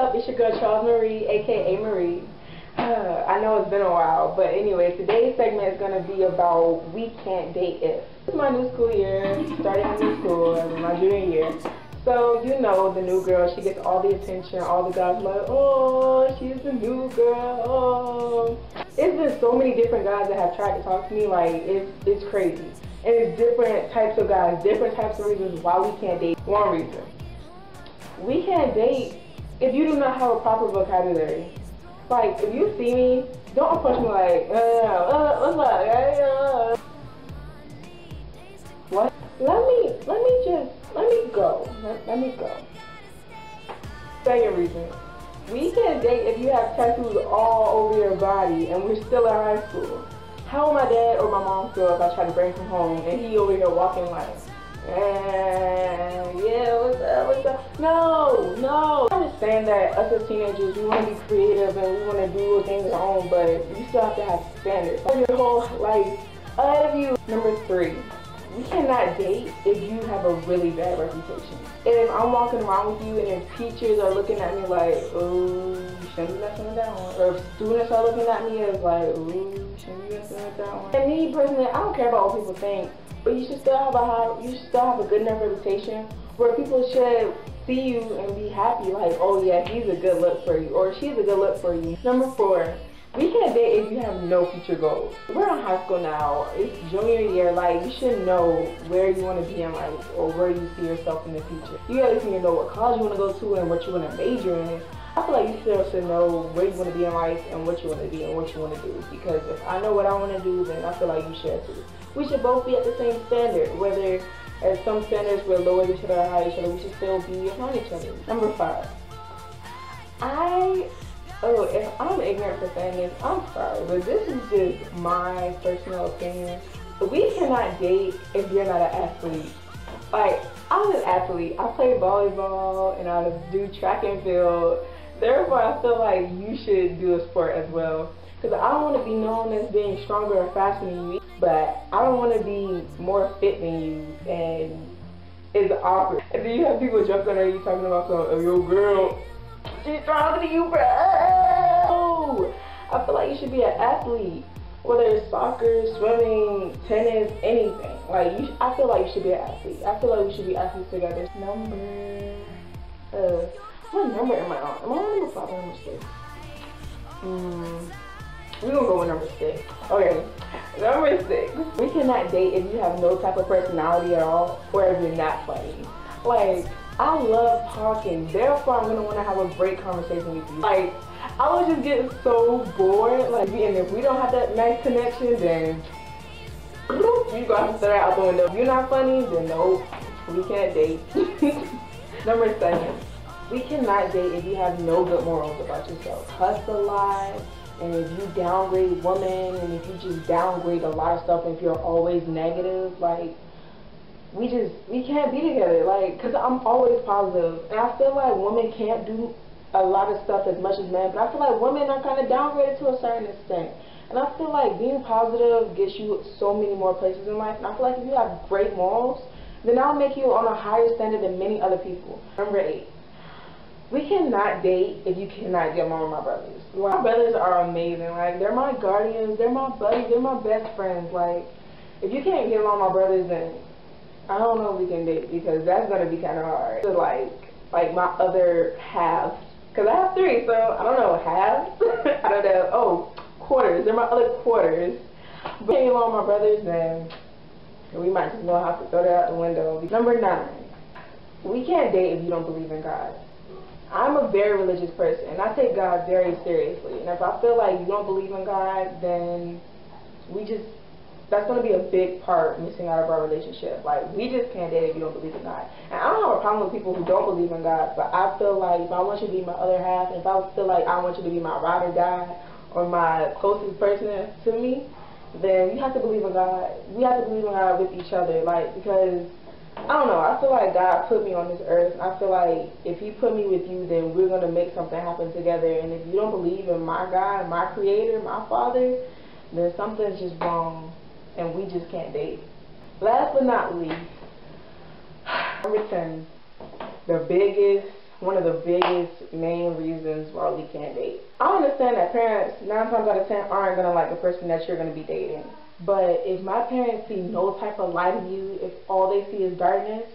up? It's your girl Charles Marie, aka Marie. I know it's been a while, but anyway, today's segment is going to be about we can't date if. This is my new school year, starting a new school, my junior year. So, you know, the new girl, she gets all the attention, all the guys are like, oh, she's the new girl, oh. It's been so many different guys that have tried to talk to me, like, it's crazy. And it's different types of guys, different types of reasons why we can't date. One reason. We can't date if you do not have a proper vocabulary. Like, if you see me, don't approach me like, what's up? What? Let me go. Second reason. We can't date if you have tattoos all over your body and we're still in high school. How would my dad or my mom feel if I try to bring him home and he over here walking like, yeah, what's up? No. I understand that us as teenagers, we want to be creative and we want to do things on our own, but you still have to have standards. Your whole life ahead of you. Number 3, we cannot date if you have a really bad reputation. If I'm walking around with you and if teachers are looking at me like, oh, you shouldn't be messing with that one. Or if students are looking at me as like, oh, you shouldn't be messing with that one. And me personally, I don't care about what people think, but you should still have a good enough reputation where people should see you and be happy like, oh yeah, he's a good look for you, or she's a good look for you. Number 4, we can't date if you have no future goals. We're in high school now, it's junior year, like you should know where you want to be in life or where you see yourself in the future. You at least need to know what college you want to go to and what you want to major in. I feel like you still should know where you want to be in life and what you want to be and what you want to do, because if I know what I want to do, then I feel like you should too. We should both be at the same standard, whether at some standards we're lower each other or higher each other, we should still be around each other. Number 5. If I'm ignorant for saying this, I'm sorry, but this is just my personal opinion. We cannot date if you're not an athlete. Like, I'm an athlete. I play volleyball and I do track and field. Therefore, I feel like you should do a sport as well. Because I don't want to be known as being stronger or faster than you, but I don't want to be more fit than you, and it's awkward. And then you have people jumping on you talking about some, yo girl, she's stronger than you, bro. No! I feel like you should be an athlete, whether it's soccer, swimming, tennis, anything. Like, I feel like you should be an athlete. I feel like we should be athletes together. What number am I on? Am I on number 5 or number 6? We're gonna go with number 6. Okay, number 6. We cannot date if you have no type of personality at all, or if you're not funny. Like, I love talking, therefore I'm gonna want to have a great conversation with you. Like, I was just getting so bored. Like, and if we don't have that nice connection, then you gonna have to throw that out the window. If you're not funny, then no, we can't date. Number 7. We cannot date if you have no good morals about yourself. Hustle a lot, and if you downgrade women, and if you just downgrade a lot of stuff, and if you're always negative, like, we can't be together. Like, cause I'm always positive, and I feel like women can't do a lot of stuff as much as men, but I feel like women are kind of downgraded to a certain extent. And I feel like being positive gets you so many more places in life, and I feel like if you have great morals, then that'll make you on a higher standard than many other people. Number 8. We cannot date if you cannot get along with my brothers. My brothers are amazing. Like, they're my guardians, they're my buddies, they're my best friends. Like, if you can't get along with my brothers, then I don't know if we can date, because that's gonna be kind of hard. So like my other halves, because I have 3, so I don't know, halves? I don't know. Oh, quarters. They're my other quarters. But if you can't get along with my brothers, then we might just gonna have to throw that out the window. Number 9. We can't date if you don't believe in God. I'm a very religious person, and I take God very seriously. And if I feel like you don't believe in God, then that's going to be a big part missing out of our relationship. Like, we just can't date if you don't believe in God. And I don't have a problem with people who don't believe in God, but I feel like if I want you to be my other half, and if I feel like I want you to be my ride or die, or my closest person to me, then we have to believe in God. We have to believe in God with each other, like, because I don't know, I feel like God put me on this earth. I feel like if he put me with you, then we're going to make something happen together. And if you don't believe in my God, my creator, my father, then something's just wrong, and we just can't date. Last but not least, number 10, the biggest one of the biggest main reasons why we can't date. I understand that parents 9 times out of 10 aren't gonna like the person that you're gonna be dating. But if my parents see no type of light in you, if all they see is darkness,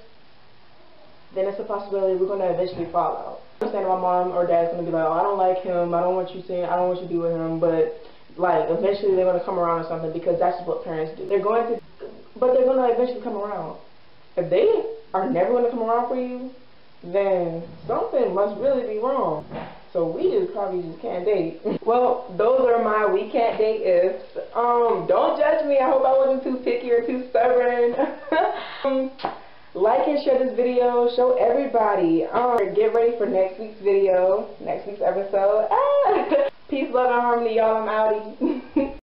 then it's a possibility we're gonna eventually fall out. I understand my mom or dad's gonna be like, oh, I don't like him, I don't want you seeing, I don't want you to be with him, but like eventually they're gonna come around or something, because that's what parents do. They're going to, but they're gonna eventually come around. If they are never gonna come around for you, then something must really be wrong. So we just probably just can't date. Well, those are my we can't date ifs. Don't judge me. I hope I wasn't too picky or too stubborn. Like and share this video. Show everybody. Get ready for next week's video, next week's episode. Peace, love, and harmony, y'all. I'm outie.